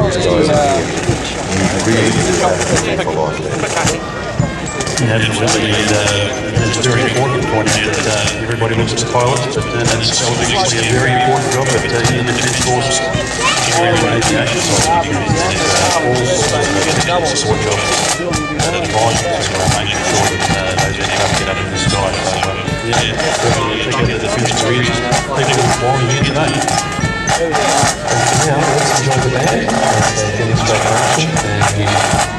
these guys are here. You really do have to be for life there. Absolutely, and it's a very important point that everybody looks at the pilots, but that's obviously a very important job that in the Defence Force area of aviation side, all technical support jobs that are advised to making sure that those aircraft get up in the sky. So, I think the Defence careers, people flying here today. Now, let's enjoy the band as they demonstrate action and music.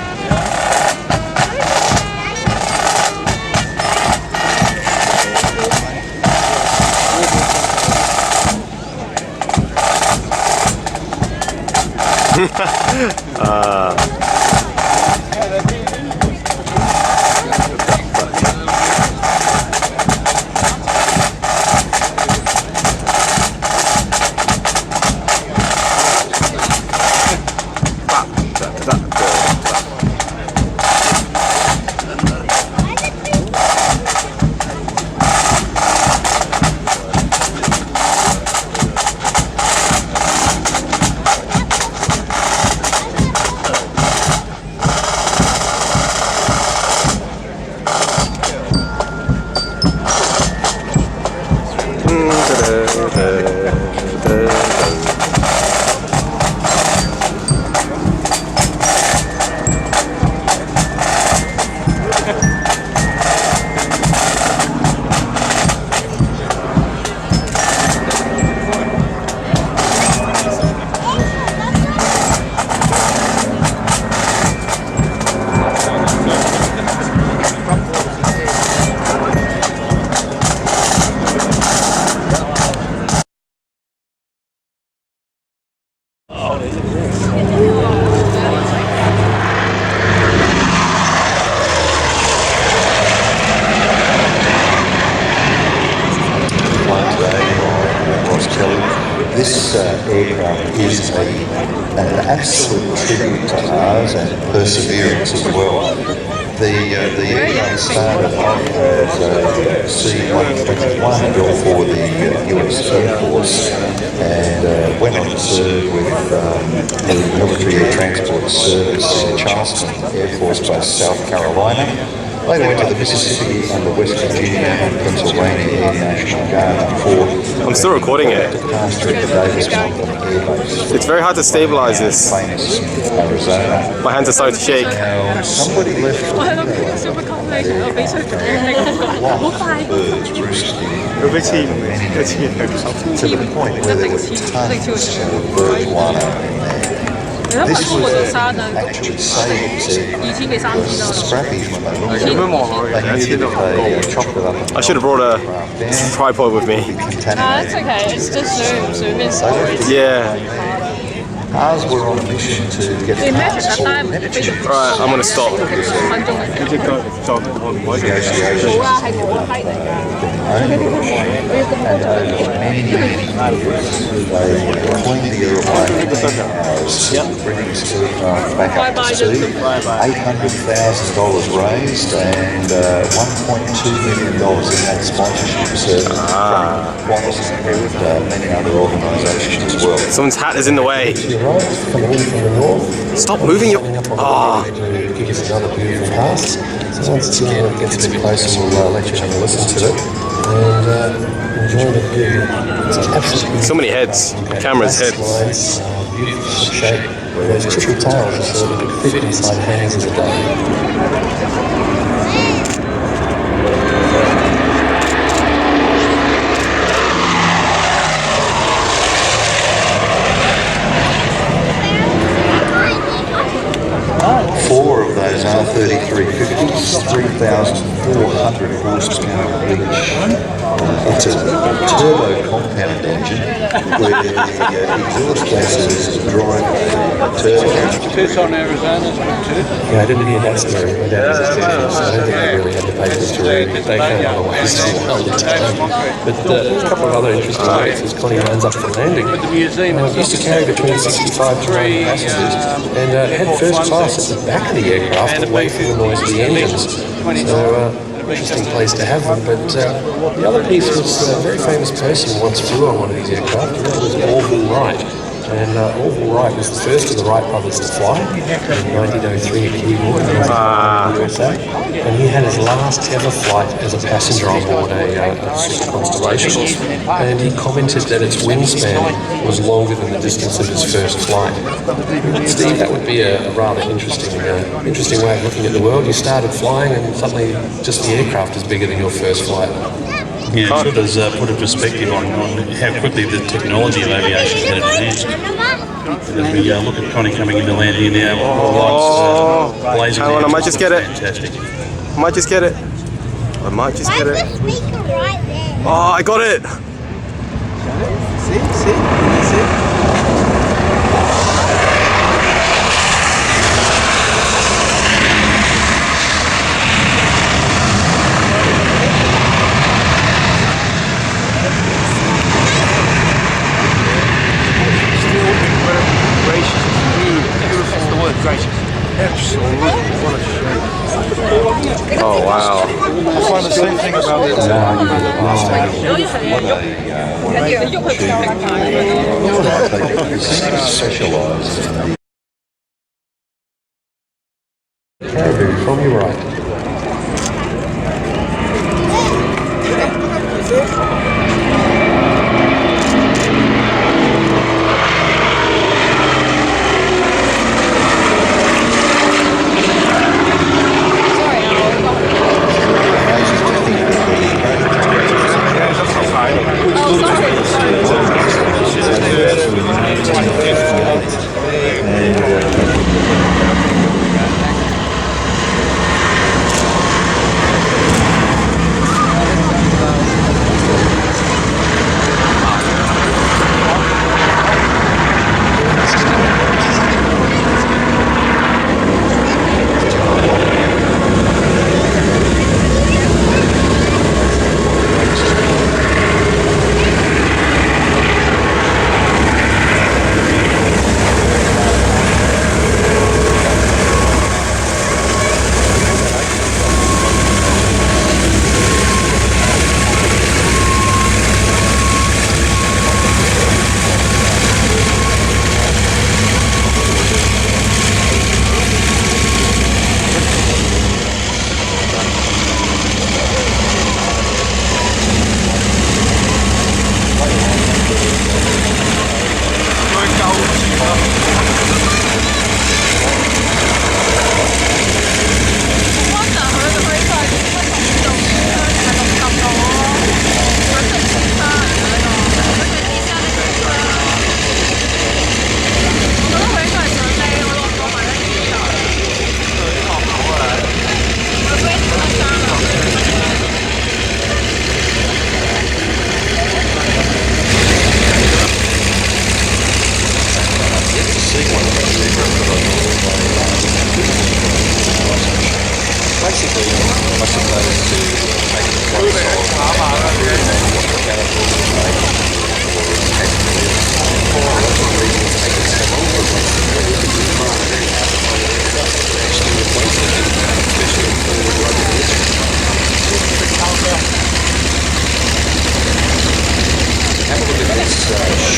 This aircraft is an absolute tribute to ours and perseverance as well. The aircraft started off as a C-121 built for the US Air Force and went on to serve with the Military Air Transport Service in Charleston Air Force Base, South Carolina. Later went to the Mississippi and the West Virginia and Pennsylvania Air National Guard before... I'm still recording it. It's very hard to stabilize this. Arizona. My hands are starting to shake. Now, somebody left birds roosting to the point where there were tons of bird guano in there. This was actually saves scrappies when they looked at it. They knew that if they chopped it up. I should have brought a tripod with me. That's okay, it's just Zoom is storage. Yeah. Ours were on a mission to get parts for miniature. Right, I'm going to stop. And over many years, they cleaned the aeroplane hours, bringing this aircraft back up to speed. $800,000 raised and $1.2 million in that sponsorship from Qantas and many other organisations as well. Someone's hat is in the way. Coming in from the north. Stop moving your... Oh. To give us another beautiful pass. So once it gets a bit closer, we'll let you have a listen to it and enjoy the view. It's absolutely so many heads. Cameras, heads. Lines, beautiful shape. Those triple tails are sort of fit inside hands of the day. Four of those R3350s, 3,400 horsepower each. It's a turbo compound engine where the exhaust gases drive a turbo. Tits on Arizona's good too. Yeah, I didn't hear that story. My dad was a student, so I don't think I really had the papers to read. They found other ways to wind it down. But a couple of other interesting notes as Connie lines up for landing. Used to carry between 65 to 90 passengers and had first class at the back of the aircraft away from the noise of the engines. So, interesting place to have them, but the other piece was a very famous person once flew on one of these aircraft, and that was Orville Wright. And Orville Wright was the first of the Wright brothers to fly in 1903 at Keyboard in the USA. And he had his last ever flight as a passenger on board a super Constellation. And he commented that its wingspan was longer than the distance of his first flight. Steve, that would be a rather interesting way of looking at the world. You started flying and suddenly just the aircraft is bigger than your first flight. Yeah, it sure does put a perspective on how quickly the technology of aviation can advance. And as we look at Connie coming into land here now, lights blazing. Hang on, I might just get it. Fantastic. I might just get it. I might just get it. Where's the speaker right there? Oh, I got it. See? Oh wow. I find the same thing about it. Specialised. Caribou from your right.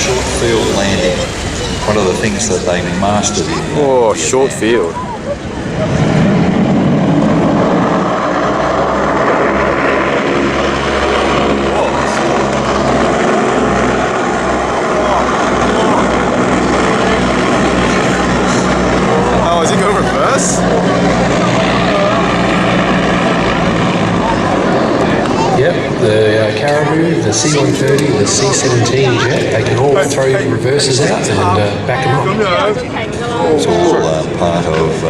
Short field landing, one of the things that they mastered in Oh, short field. Oh, is he going reverse? Yep, the Caribou, the C-130, the C-17 jet, they can all throw reverses out and back them up. It's all part of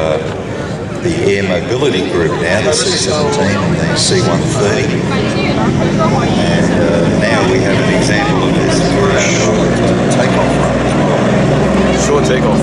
the air mobility group now, the C-17 and the C-130. And now we have an example of this very short takeoff run as well. Short takeoff.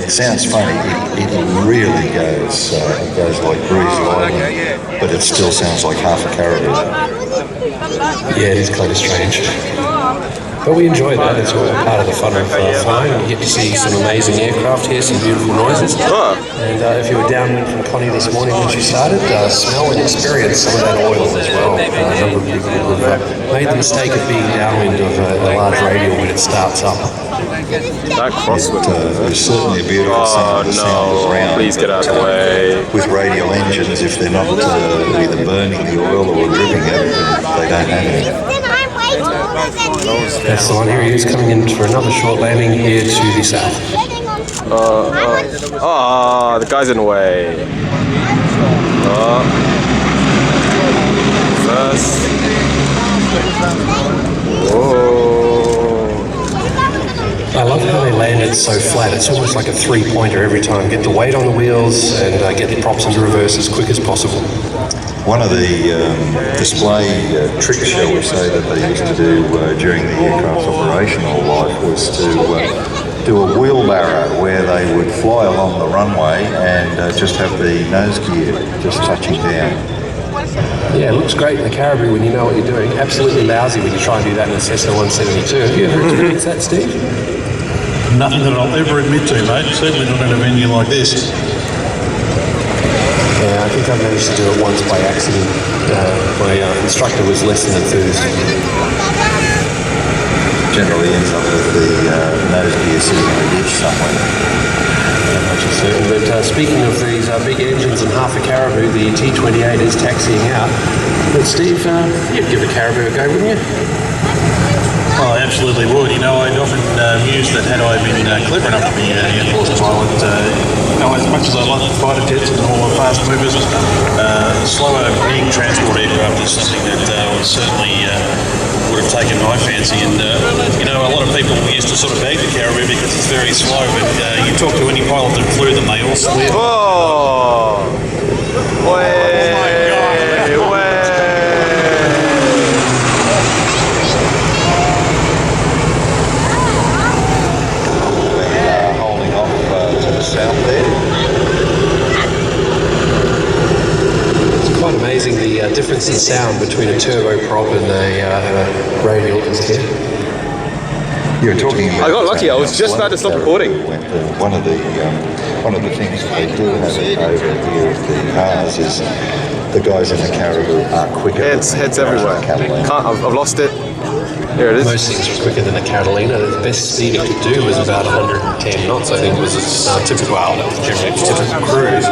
it sounds funny. It really goes like breeze lightning, but it still sounds like half a caribou. Yeah, it is kind of strange. But we enjoy that. It's all part of the fun of flying. You get to see some amazing aircraft, hear some beautiful noises. And if you were downwind from Connie this morning when she started, smell and experience some of that oil as well. A number of people have made the mistake of being downwind of a large radial when it starts up. That crosswind. It's certainly a beautiful sound. Oh no, around, please get out of the way. With radial engines, if they're not either burning the oil or dripping it, they don't have any. That's the one here. He is coming in for another short landing here to the south. The guy's in the way. First. Whoa. I love how they land it so flat. It's almost like a three-pointer every time. Get the weight on the wheels and get the props into reverse as quick as possible. One of the display tricks, shall we say, that they used to do during the aircraft's operational life was to do a wheelbarrow where they would fly along the runway and just have the nose gear just touching down. Yeah, it looks great in the Caribou when you know what you're doing. Absolutely lousy when you try and do that in a Cessna 172. Have you ever experienced that, Steve? Nothing that I'll ever admit to, mate. Certainly not at a venue like this. Yeah, I think I managed to do it once by accident. My instructor was less than enthused. Generally ends up with the nose gear sitting in a ditch somewhere. Much is certain. But speaking of these big engines and half a Caribou, the T28 is taxiing out. But Steve, you'd give a Caribou a go, wouldn't you? Well, I absolutely would. You know, I'd often mused that had I been clever enough to be an Air Force pilot, as much as I love fighter jets and all the fast movers, slower big transport aircraft is something that certainly would have taken my fancy. And, a lot of people used to sort of bag the Caribou because it's very slow, but you talk to any pilot that flew them, they all swear. Oh! Holding off to the south there. It's quite amazing the difference in sound between a turboprop and a radial just here. You're talking about, I got lucky. I was just about to stop recording. One of the things they do have over here at the cars is the guys in the Caribou are quicker. Heads everywhere. I've lost it. Here it is. Most things were quicker than a Catalina. The best speed it could do was about 110 knots, I think, was its typical, that was generally its typical cruise.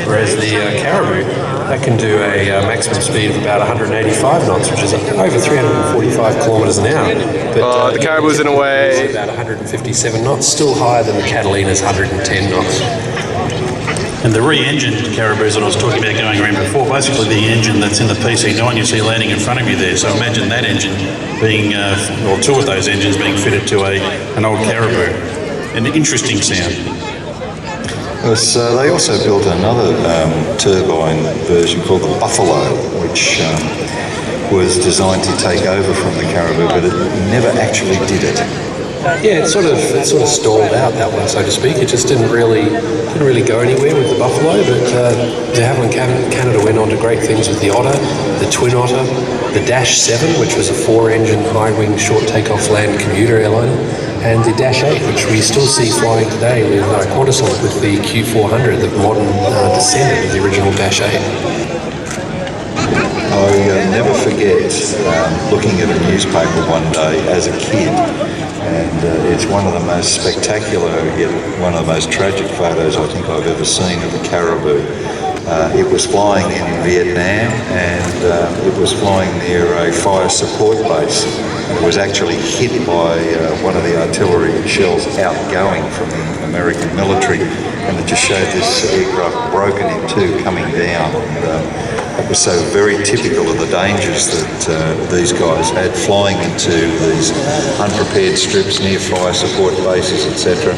Whereas the Caribou, that can do a maximum speed of about 185 knots, which is over 345 kilometres an hour. But the Caribou's in a way. About 157 knots, still higher than the Catalina's 110 knots. And the re-engined Caribous that I was talking about going around before, basically the engine that's in the PC9 you see landing in front of you there. So imagine that engine being, or two of those engines being fitted to an old Caribou. An interesting sound. So they also built another turbine version called the Buffalo, which was designed to take over from the Caribou, but it never actually did it. Yeah, it sort of stalled out, that one, so to speak. It just didn't really go anywhere with the Buffalo. But de Havilland Canada went on to great things with the Otter, the Twin Otter, the Dash 7, which was a 4-engine high-wing short takeoff land commuter airliner, and the Dash 8, which we still see flying today with Qantas with the Q400, the modern descendant of the original Dash 8. I never forget looking at a newspaper one day as a kid, and it's one of the most spectacular, yet one of the most tragic photos I think I've ever seen of the Caribou. It was flying in Vietnam, and it was flying near a fire support base. It was actually hit by one of the artillery shells outgoing from the American military, and it just showed this aircraft broken in two coming down. It was so very typical of the dangers that these guys had flying into these unprepared strips near fire support bases, etc.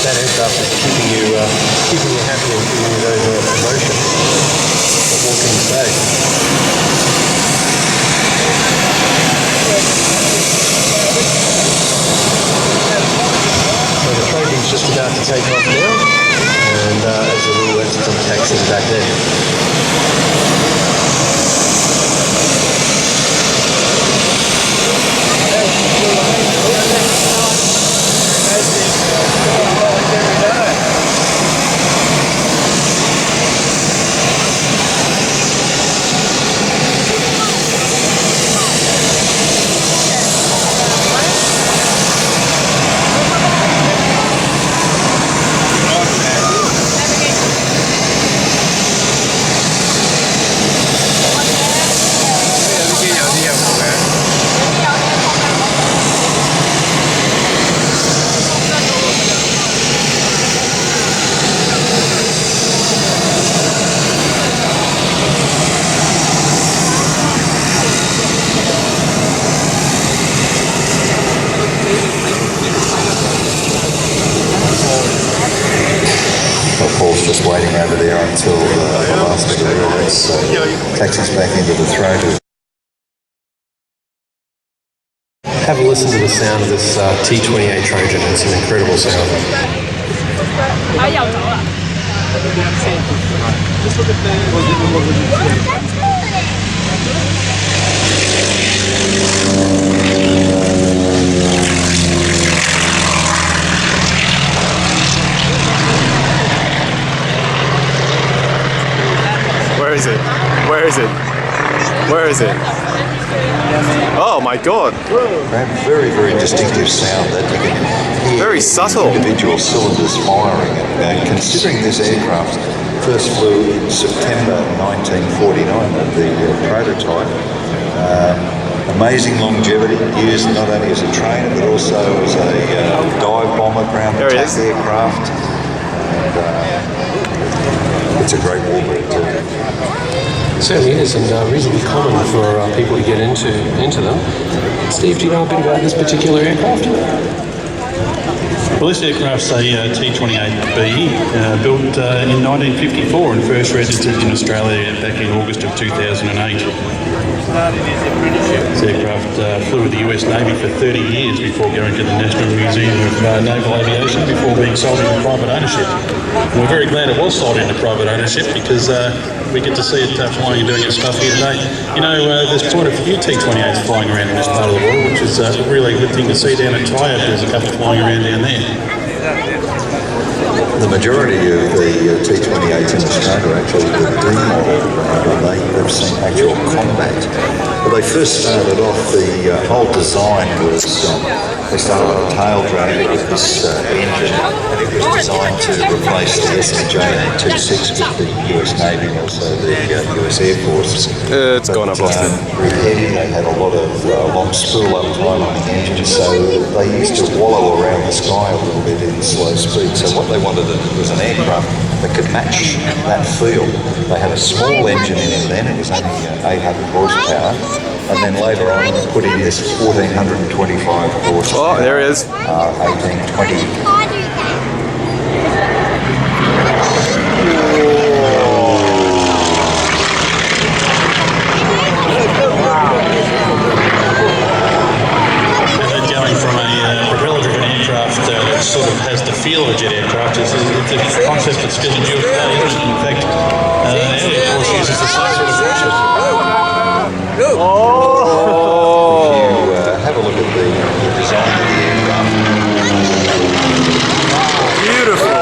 That aircraft is keeping you happy and giving you those emotions. What more can you say? start to take off now, and as the wheel works, I'm taxiing back there. Paul's just waiting over there until the last bit of the race, so taxis back into the throw. Have a listen to the sound of this T28 Trojan. It's an incredible sound. Where is it? Where is it? Where is it? Oh my god! Very, very distinctive sound that you can hear. Very subtle. Individual cylinders firing. And considering this aircraft first flew in September 1949, the prototype, amazing longevity, used not only as a trainer but also as a dive bomber, ground attack aircraft. And, it's a great warbird too. It certainly is, and reasonably common for people to get into them. Steve, do you know a bit about this particular aircraft? Well, this aircraft's a T-28B, built in 1954 and first registered in Australia back in August of 2008. This aircraft flew with the US Navy for 30 years before going to the National Museum of Naval Aviation before being sold into private ownership. And we're very glad it was sold into private ownership because we get to see it flying and doing its stuff here today. You know, there's quite a few T-28s flying around in this part of the world, which is a really good thing to see down at Tyab. There's a couple flying around down there. The majority of the T-28s in Australia are actually the D model, and they have seen actual combat. But they first started off, the whole design was, they started on a tail drag with this engine, and it was designed to replace the SNJ-26 with the US Navy and also the US Air Force. It's gone up, lost it. Heavy, they had a lot of long spool up time on the engine, so they used to wallow around the sky a little bit in slow speed. So what they wanted was an aircraft that could match that feel. They had a small engine in it then, it was only 800 horsepower, and then later on they put in this 1425 horsepower. Oh, there it is. 1820. Sort of has the feel of a jet aircraft. It's a concept that's still in use today. In fact, Air Force uses the same sort of concept. If you have a look at the design of the aircraft. Beautiful.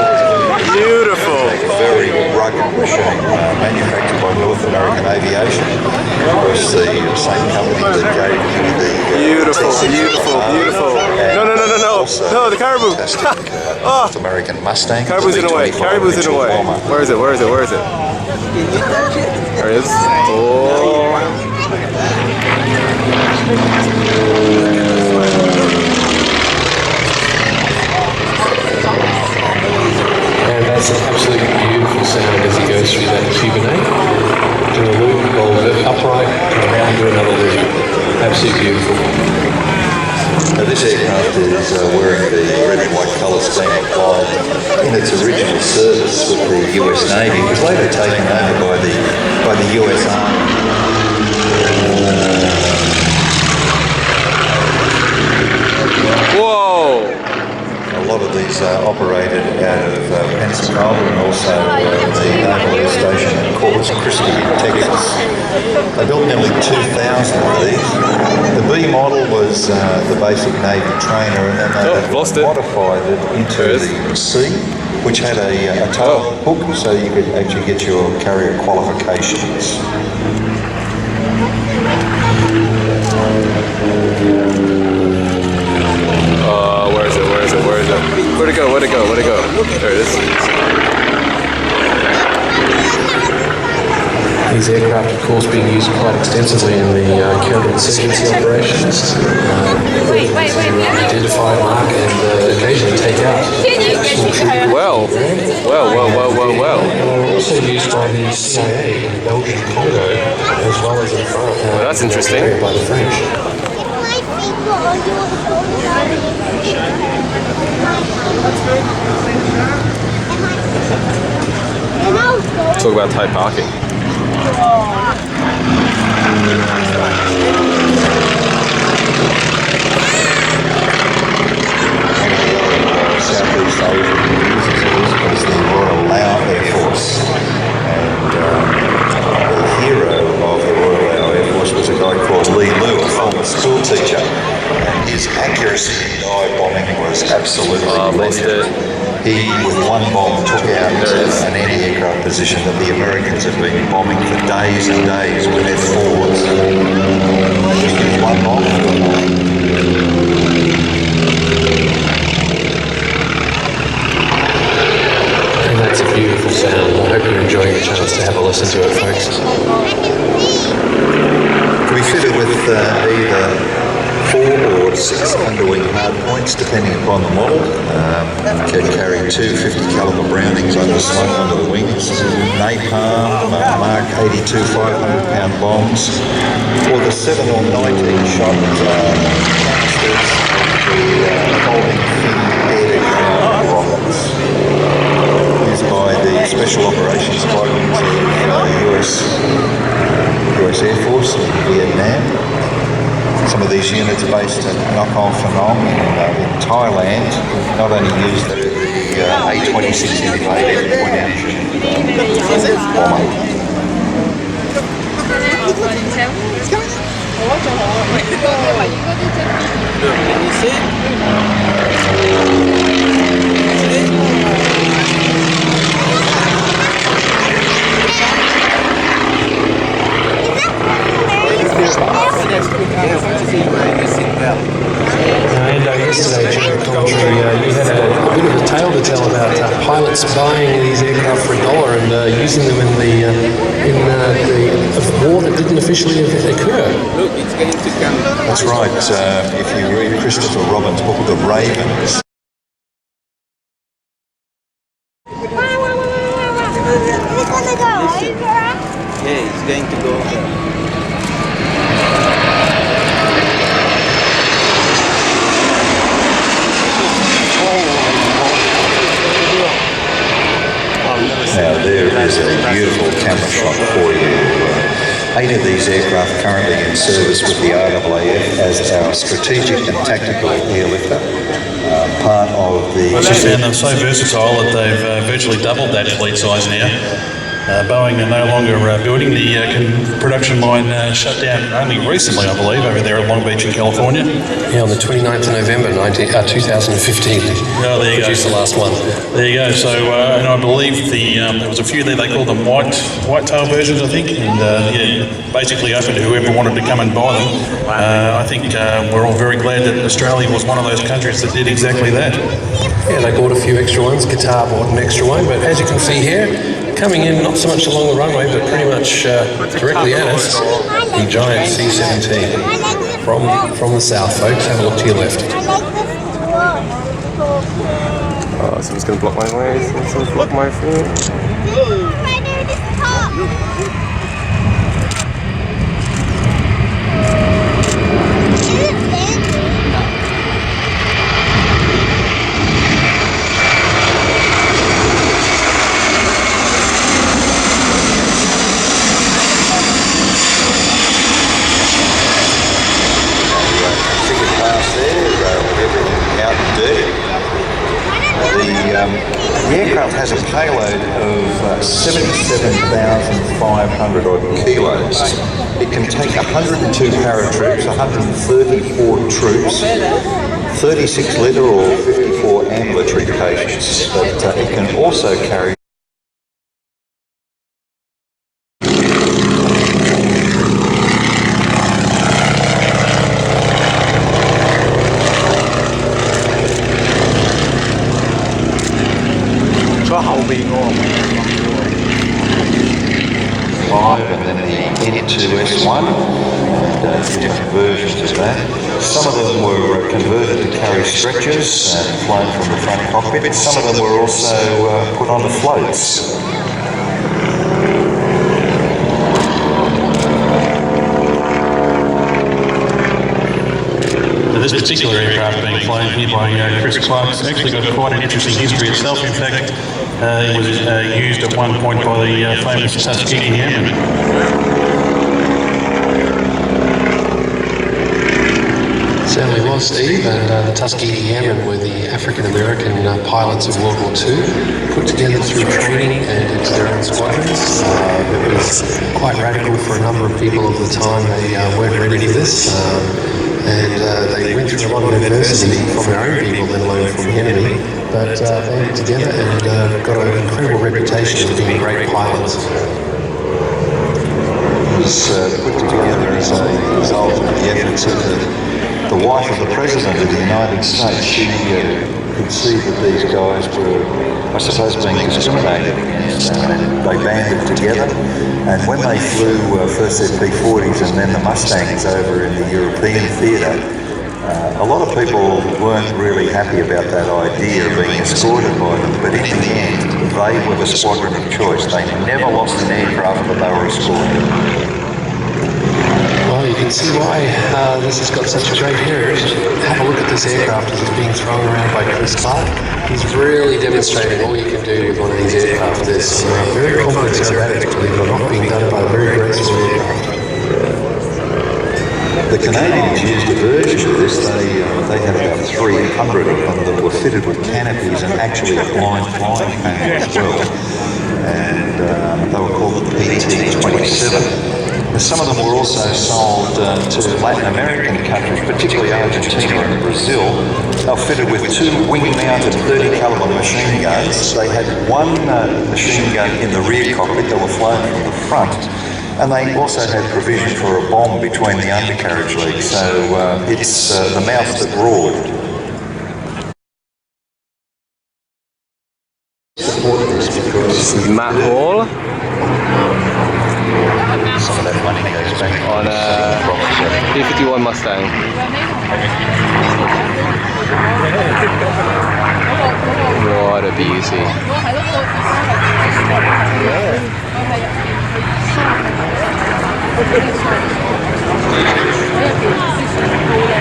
Beautiful. A very rugged machine, manufactured by North American Aviation. Of course, the same company that gave you the... Beautiful, beautiful, beautiful. No, the caribou. North American Mustang. Caribou's in the way. Caribou's in the way. Where is it? Where is it? Where is it? There it is. Oh. And that's an absolutely beautiful sound as he goes through that Cubanate. Do a loop, roll it upright, and around, do another loop. Absolutely beautiful. Now this aircraft is wearing the red and white colour scheme applied in its original service with the US Navy. It was later taken over by the US Army. Whoa! A lot of these are operated out of Pensacola and also the Naval Air Station in Corpus Christi, Texas. They built nearly 2,000 of these. The B model was the basic Navy trainer, and then they modified it into the C, which had a tail hook, so you could actually get your carrier qualifications. Where is it? Where is it? Where is it? Where'd it go? Where'd it go? Where'd it go? There it is. These aircraft, of course, being used quite extensively in the counterinsurgency operations. Identify, mark, and occasionally take out. Well. Also used by the CIA in Belgium, Congo, as well as in France. Well, that's interesting. By the French. Talk about tight parking. Southeast Asian was the Royal Lao Air Force, and the hero of the Royal Lao Air Force was a guy called Lee Lu, a former school teacher, and his accuracy in dive bombing was absolutely legendary. He, with one bomb, took out an anti-aircraft position that the Americans had been bombing for days and days with their forwards. Just one bomb. And that's a beautiful sound. I hope you're enjoying the chance to have a listen to it, folks. To be fitted with either 4 or 6 underwing hardpoints, depending upon the model. Can carry 2 50 caliber Brownings slung under the wings, napalm, Mark 82 500-pound bombs, or the 7 or 19 shot canisters, the folding fin air-to-ground rockets, used by the Special Operations Squadrons of US Air Force in Vietnam. Some of these units are based at Nakhon Phanom in Thailand. Not only use the A-26 integrated bomber. Yesterday during commentary, you had a bit of a tale to tell about pilots buying these aircraft for $1 and using them in the war that didn't officially occur. That's right. If you read Christopher Robin's book, The Ravens, Yeah, it's going to go. Now there is a beautiful camera shot for you. 8 of these aircraft currently in service with the RAAF as our strategic and tactical airlifter. Part of the... And they're so versatile that they've virtually doubled that fleet size now. Boeing are no longer building. The production line shut down only recently, I believe, over there at Long Beach in California. Yeah, on the 29th of November 2015. Oh, there you produced go. The last one. There you go. So, and I believe there was a few there, they called them white-tail versions, I think, and basically open to whoever wanted to come and buy them. I think we're all very glad that Australia was one of those countries that did exactly that. Yeah, they bought a few extra ones. Qatar bought an extra one, but as you can see here, coming in not so much along the runway, but pretty much directly at us, the giant C-17 from the south, folks. Have a look to your left. Oh, someone's gonna block my way. Someone's block my thing. Ticket pass there, everything out and dirty. The aircraft has a payload of 77,500 odd kilos. It can take 102 paratroops, 134 troops, 36 litter or 54 ambulatory patients, but it can also carry and then the N2S1, different versions of that. Some of them were converted to carry stretchers and flown from the front cockpit. Some of them were also put onto floats. This particular aircraft being flown here by Chris Clark's actually got quite an interesting history itself. In fact, it was used at one point by the famous Tuskegee Airmen. Certainly was, Steve, and the Tuskegee Airmen were the African-American pilots of World War II, put together through training and into their own squadrons. It was quite radical for a number of people of the time. They weren't ready for this, and they went through a lot of adversity from their own people, let alone from the enemy, but banded together and got an incredible reputation of being great pilots. It was put together as a result of the efforts of the wife of the President of the United States. She could see that these guys were, I suppose, being discriminated against, and they banded together. And when they flew first their P-40s and then the Mustangs over in the European theatre, a lot of people weren't really happy about that idea of being escorted by them, but in the end, they were the squadron of choice. They never lost an aircraft that they were escorted. Well, you can see why this has got such a great heritage. Have a look at this aircraft as it's being thrown around by Chris Clark. He's really demonstrating all you can do with one of these aircraft. There's some very complex aerobatics, believe it or not, being done by a very graceful aircraft. The Canadians used a version of this. They had about 300 of them that were fitted with canopies and actually a blind flying panel as well. And they were called the PT-27. Some of them were also sold to Latin American countries, particularly Argentina and Brazil. They were fitted with two wing-mounted 30 caliber machine guns. They had one machine gun in the rear cockpit. They were flown from the front. And they also had provision for a bomb between the undercarriage legs. So it's the mouth that roared. This is Matt Hall Some of that money goes back on a P-51 Mustang. What a beauty.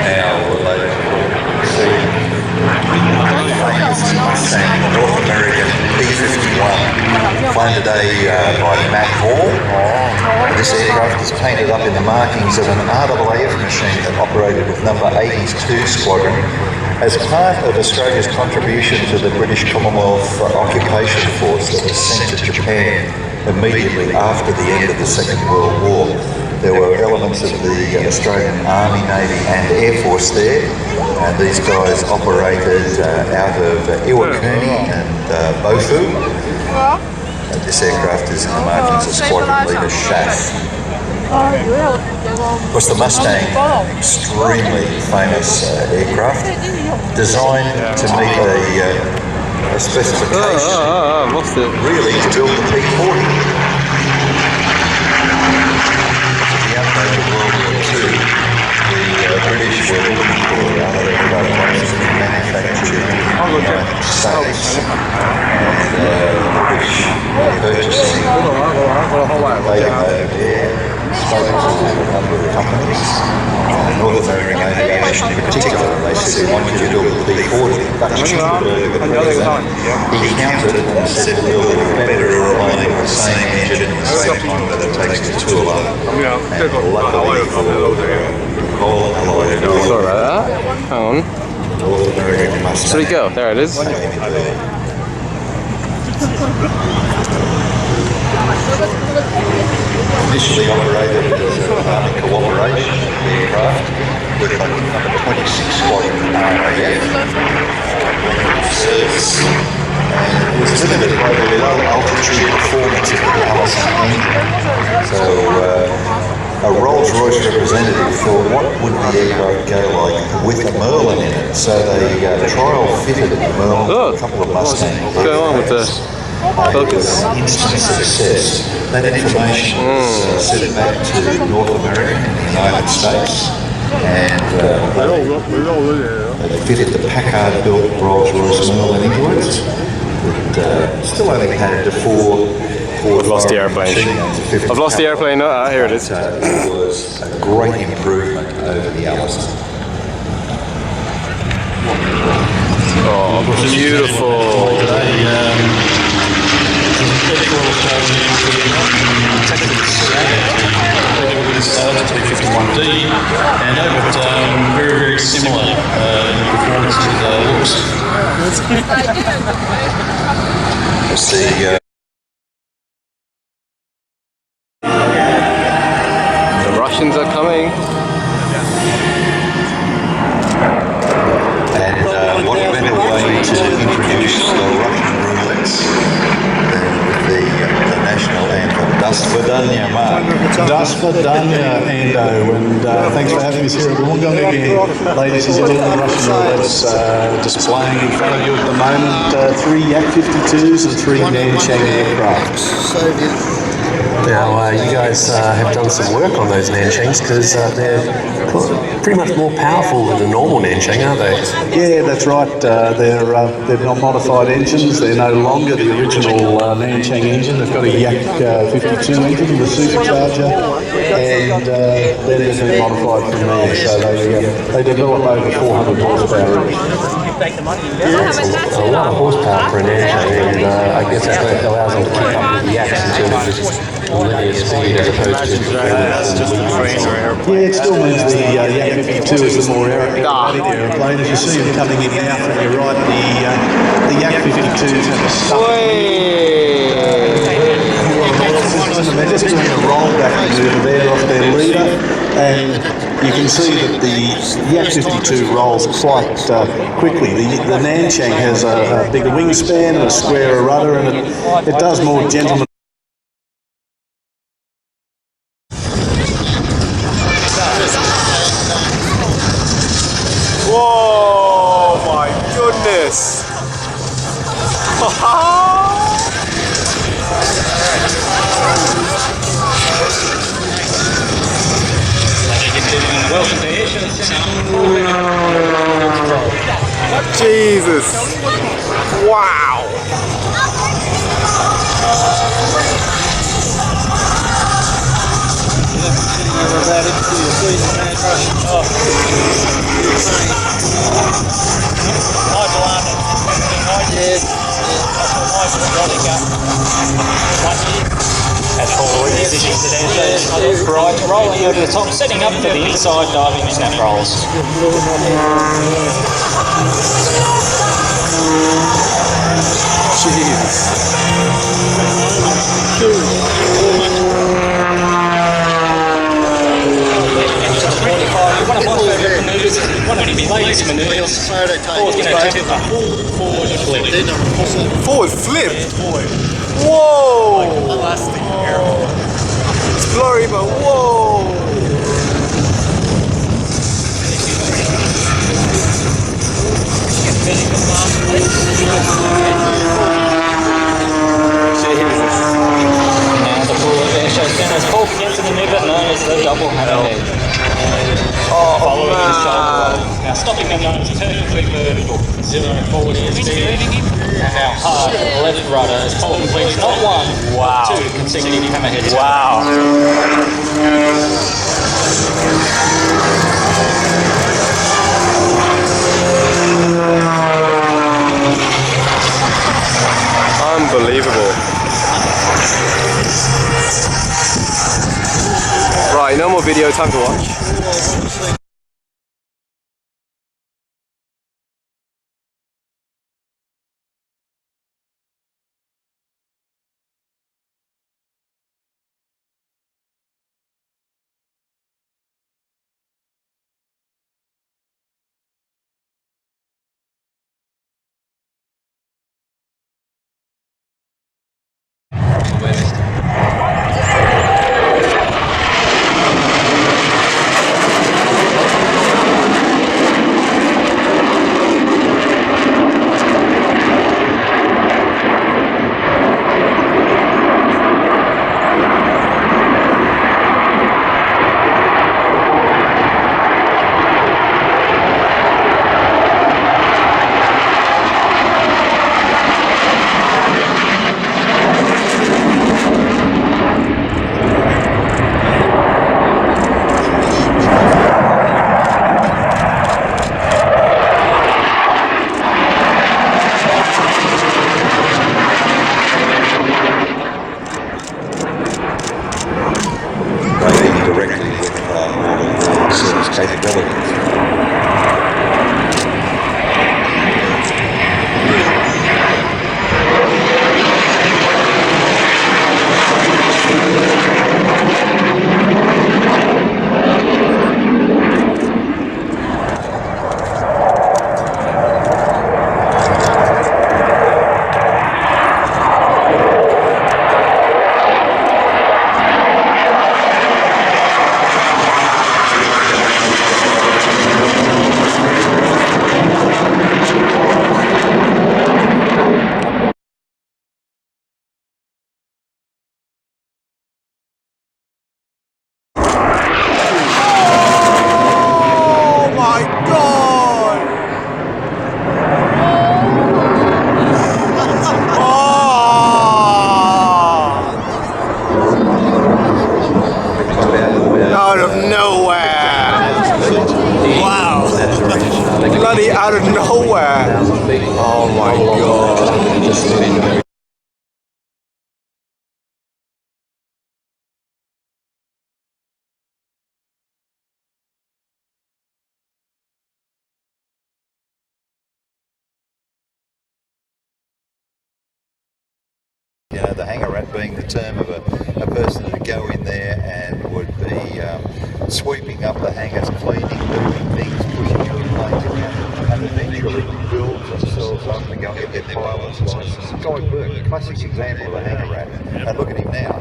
Now we'll see famous Mustang, North American P-51, flown today by Matt Hall. This aircraft is painted up in the markings of an RAAF machine that operated with number 82 Squadron as part of Australia's contribution to the British Commonwealth Occupation Force that was sent to Japan immediately after the end of the Second World War. There were elements of the Australian Army, Navy and Air Force there, and these guys operated out of Illawarra and Bofu. This aircraft is in the markings of Squadron Leader Schaff. Of course, the Mustang, extremely famous aircraft, designed to meet a specification, really, to build the P-40. At the outbreak of World War II, the British were looking for other aircraft types to be manufactured in the United States. And the British were purchasing spoken to a number of companies, North American Aviation in particular. They said we want you to build the P-40, Dutch Hindenburg. He counted and said we'll build a better airplane with the same engine in the same time that it takes to tool up. And luckily for all allied Sorry about that. Hang on. North American Mustang. So we go. There it is. Initially operated as an Army cooperation aircraft with number 26 Squadron RAF service, and it was limited by the low altitude performance of the Allison engine. So a Rolls-Royce representative thought, what would the aircraft go like with a Merlin in it? So they trial fitted the Merlin with a couple of Mustang. What's going on with the focus? Instant success. That information was sent back to North America and the United States, and they fitted the Packard-built Rolls-Royce Merlin into it. But still only had four. I've lost the airplane. I've lost the airplane. Ah, here it is. It was a great improvement over the Allison. Oh, beautiful. And very, very similar in performance to the looks. Let's see. The Russians are coming. And what better way to introduce the Russian roulettes than with the national anthem, Das Vidanya, Mark. Das Vidanya, Ando, and thanks for having us here at Wollongong again. Ladies and gentlemen, Russian roulettes displaying in front of you at the moment 3 Yak-52s and 3 Nanchang aircraft. Now, you guys have done some work on those Nanchangs because they're pretty much more powerful than a normal Nanchang, aren't they? Yeah, that's right. They're not modified engines. They're no longer the original Nanchang engine. They've got a Yak-52 engine with a supercharger, and then they've been modified from there. So they develop over 400 horsepower each. That's a lot of horsepower for a Nanchang, and I guess that allows them to keep up with the Yaks in terms of just linear speed as opposed to Yeah, it still means the Yak-52 is the more aerobatic aeroplane. As you see them coming in now from your right, the Yak-52s have a stuck and they're just doing a rollback maneuver there off their leader, and you can see that the Yak-52 rolls quite quickly. The Nanchang has a bigger wingspan and a squarer rudder, and it does more gentleman. Whoa, my goodness. Welcome to Airshow. Jesus. Wow. As forward positions today, right, rolling over the top, setting up for the inside diving snap rolls. One of the latest maneuvers, forward flip. Forward flip? Whoa! It's blurry, but whoa! Now the forward Airshow centers pull into the maneuver known as the double hammerhead. Following the shoulder roll. Now stopping them known as perfectly vertical. Zero forward airspeed. And now hard left rudder as pull completes not one, but two consecutive hammerheads. Wow. Unbelievable. Right, no more video, time to watch. come along and just go. You know, the hanger rat being the term of a person that would go in there and would be sweeping up the hangars, cleaning, moving things, pushing the planes around, and eventually build themselves up and go and get their pilot's license. Guy Burke, classic example of a hanger rat. And look at him now.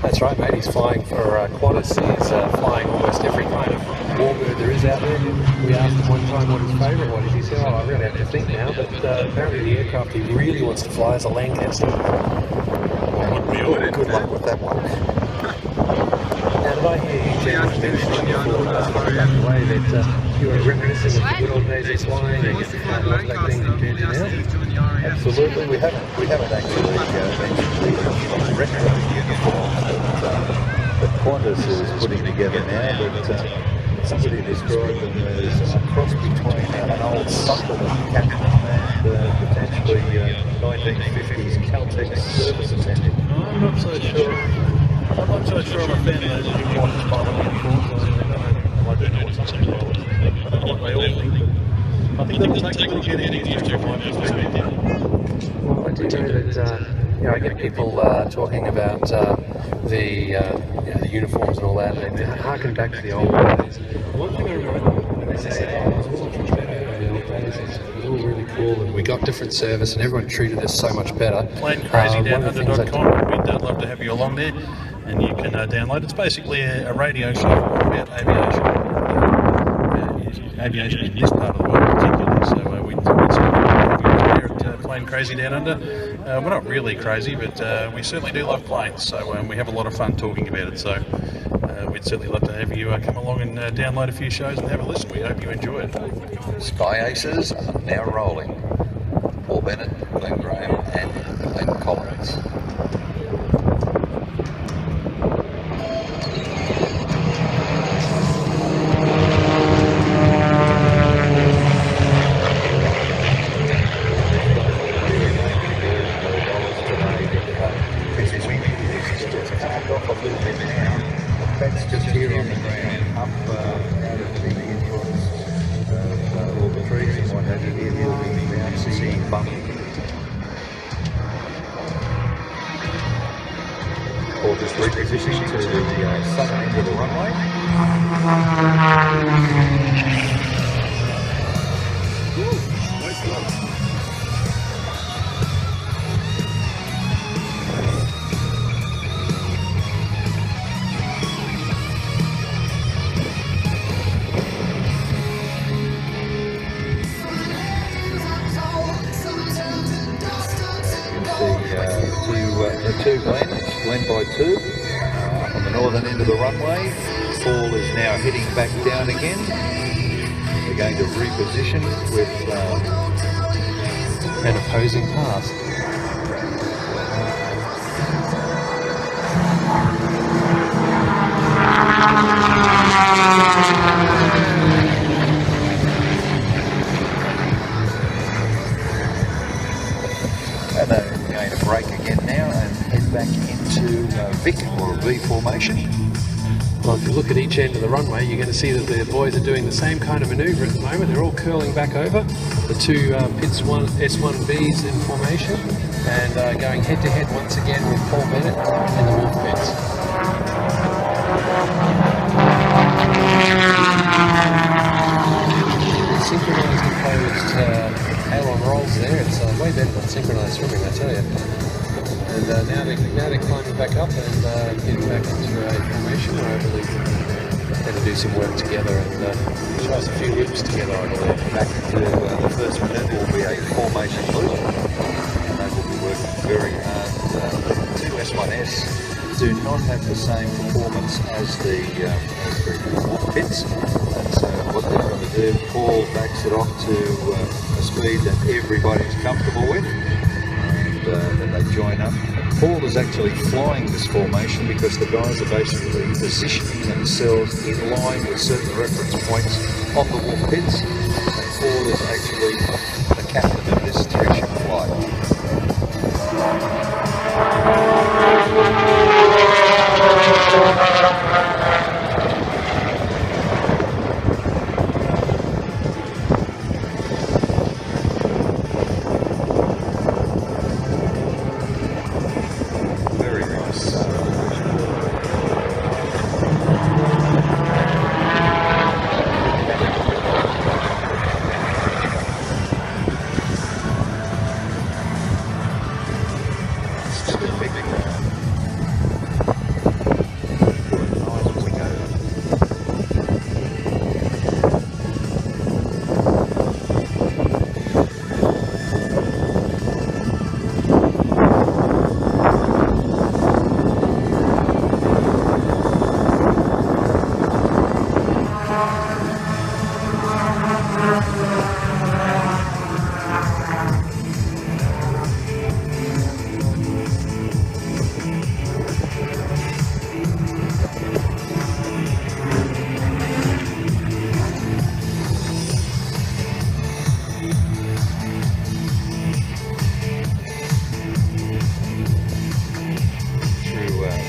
That's right, mate. He's flying for Qantas. He's flying almost every kind of warbird there is out there. We asked him one time what his favourite one is. He said, "Oh, I really have to think now." But apparently, the aircraft he really wants to fly is a Lancaster. Good luck with that one. Now, did I hear you gentlemen mentioning before the way that you were reminiscent of the good old days of flying and love back then compared to now? Absolutely, we haven't actually mentioned the retro uniform that Qantas is putting together now, but somebody described them as a cross between an old Sunderland captain and potentially 1950s Caltex service attendant. I'm not so sure. I'm not so sure I'm a fan of those uniforms. I do know what's inside. I don't know what they all think. I think they'll take a little getting used to from my perspective. Well, I do know that I get people talking about the uniforms and all that, and they harken back to the old days. One thing I remember when they said, "Oh, it was all much better in the old days. It was all really cool, and we got different service, and everyone treated us so much better." PlaneCrazyDownUnder.com. We'd love to have you along there, and you can download. It's basically a radio show about aviation. Aviation in this part of the world particularly, so we'd certainly have you here at Plane Crazy Down Under. We're not really crazy, but we certainly do love planes, so we have a lot of fun talking about it, so we'd certainly love to have you come along and download a few shows and have a listen. We hope you enjoy it. Sky Aces are now rolling. Paul Bennett, Glenn Graham and Glenn Collins. That's just here on the ground, up out of the influence of all the trees and what have you. Here will be bouncy, bumpy. Or just repositioning to the southern end of the runway. The two Glens, Glen by two, on the northern end of the runway. Paul is now heading back down again. We're going to reposition with an opposing path. and then we're going to break again now and head back into Vic or V formation. Well, if you look at each end of the runway, you're going to see that the boys are doing the same kind of manoeuvre at the moment. They're all curling back over. The two S1Bs in formation and going head to head once again with Paul Bennett and the Wolf Pits. Synchronised opposed aileron rolls there. It's way better than synchronised swimming, I tell you. And now they're climbing back up and getting back into a formation where I believe they're going to do some work together and show us a few loops together, I believe. Back to the first manoeuvre will be a formation loop, and they will be working very hard. The two S1S do not have the same performance as the Wolf Pits, and so what they're going to do, Paul backs it off to a speed that everybody's comfortable with. Then they join up. Paul is actually flying this formation because the guys are basically positioning themselves in line with certain reference points on the Wolf Pits, and Paul is actually captain of this three-ship flight. Very nice.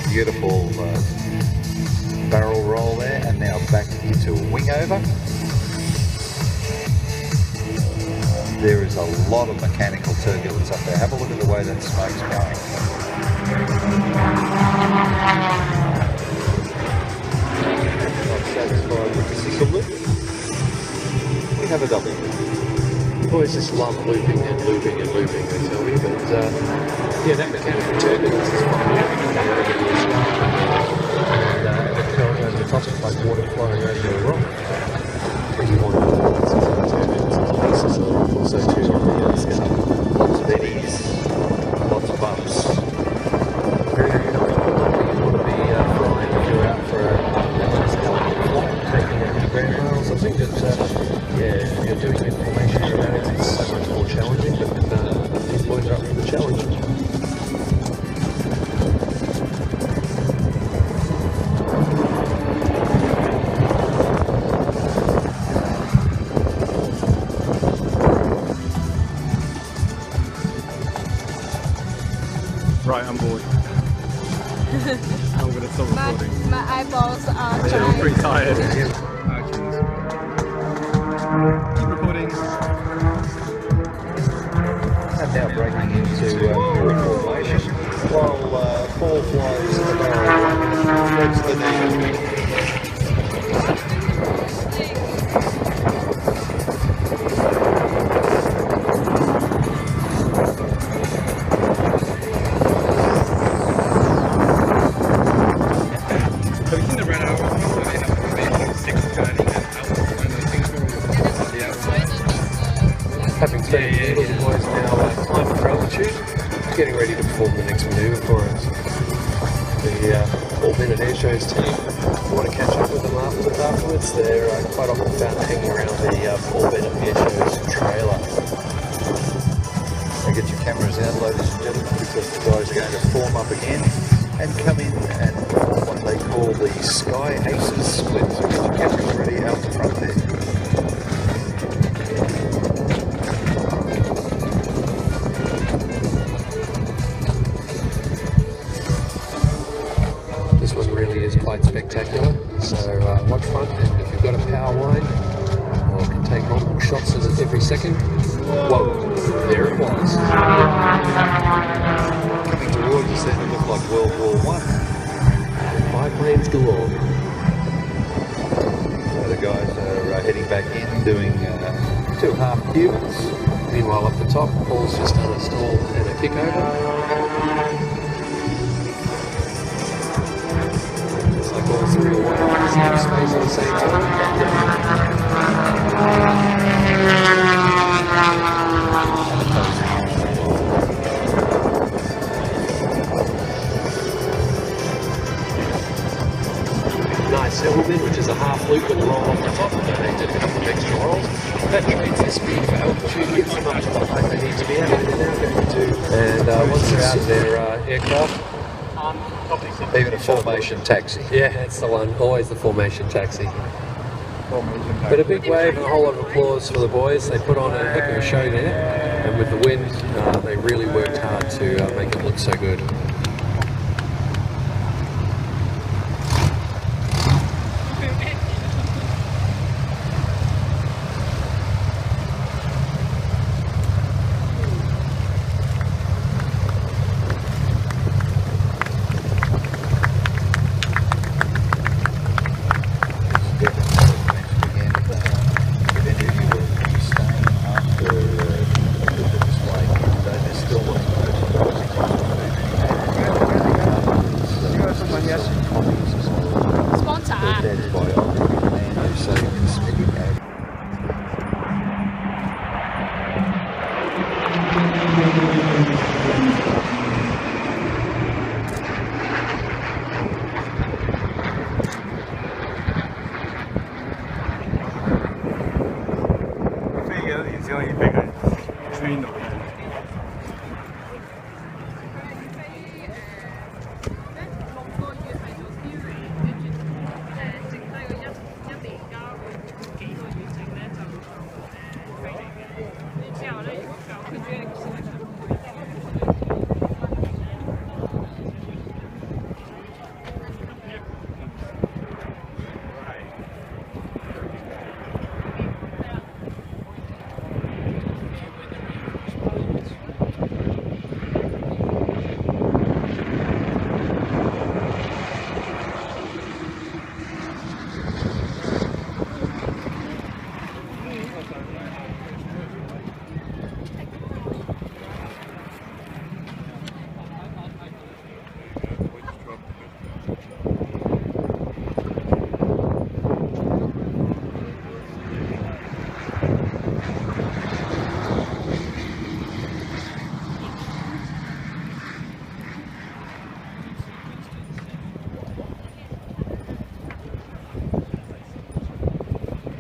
Beautiful barrel roll there, and now back into wing over. There is a lot of mechanical turbulence up there. Have a look at the way that smoke's going. Not satisfied with the single loop. We have a double. Boys just love looping and looping and looping, they tell me, but yeah, that mechanical turbulence is fine. And if going over the top, it's like water flowing over a rock. If you want turbulence, pieces are also too on the scale. Lots of eddies, lots of bumps. Very, very nice. You want to be flying if you're out for a nice elegant flight, taking out the ground miles. I think that, yeah, if you're doing information aeronautics, it's so much more challenging, but these boys are up for the challenge. Right, I'm bored. I'm gonna stop recording. My eyeballs are Yeah, I'm dry. pretty tired. Keep recording. And now breaking into mirror formation, while Paul flies the barrel threads the knee. Having spent a year, the boys now climbing for altitude, getting ready to perform the next manoeuvre for us. The all-minute Airshow's team want to catch up with them afterwards. They're quite often found hanging around the all-minute Airshow's trailer. So get your cameras out, ladies and gentlemen, because the guys are going to form up again and come in and perform what they call the Sky Aces split. So get your cameras ready out the front there. This one really is quite spectacular, so watch front, and if you've got a power line, or can take multiple shots at it every second. Whoa, there it was. Coming towards us then, it looked like World War I. Biplanes galore. So the guys are heading back in, doing 2.5 cubits. Meanwhile, up the top, Paul's just done a stall and a kick over. It's like all three away in the same space at the same time. Nice Albion, which is a half loop with a roll off the top. They did a couple of extra rolls. That trains their speed for altitude, gets them up to the height they need to be at, and they're now going to. And once they're out of their aircraft, Even a formation taxi. yeah, that's the one. Always the formation taxi. But a big wave and a whole lot of applause for the boys. They put on a heck of a show there, and with the wind, they really worked hard to make it look so good.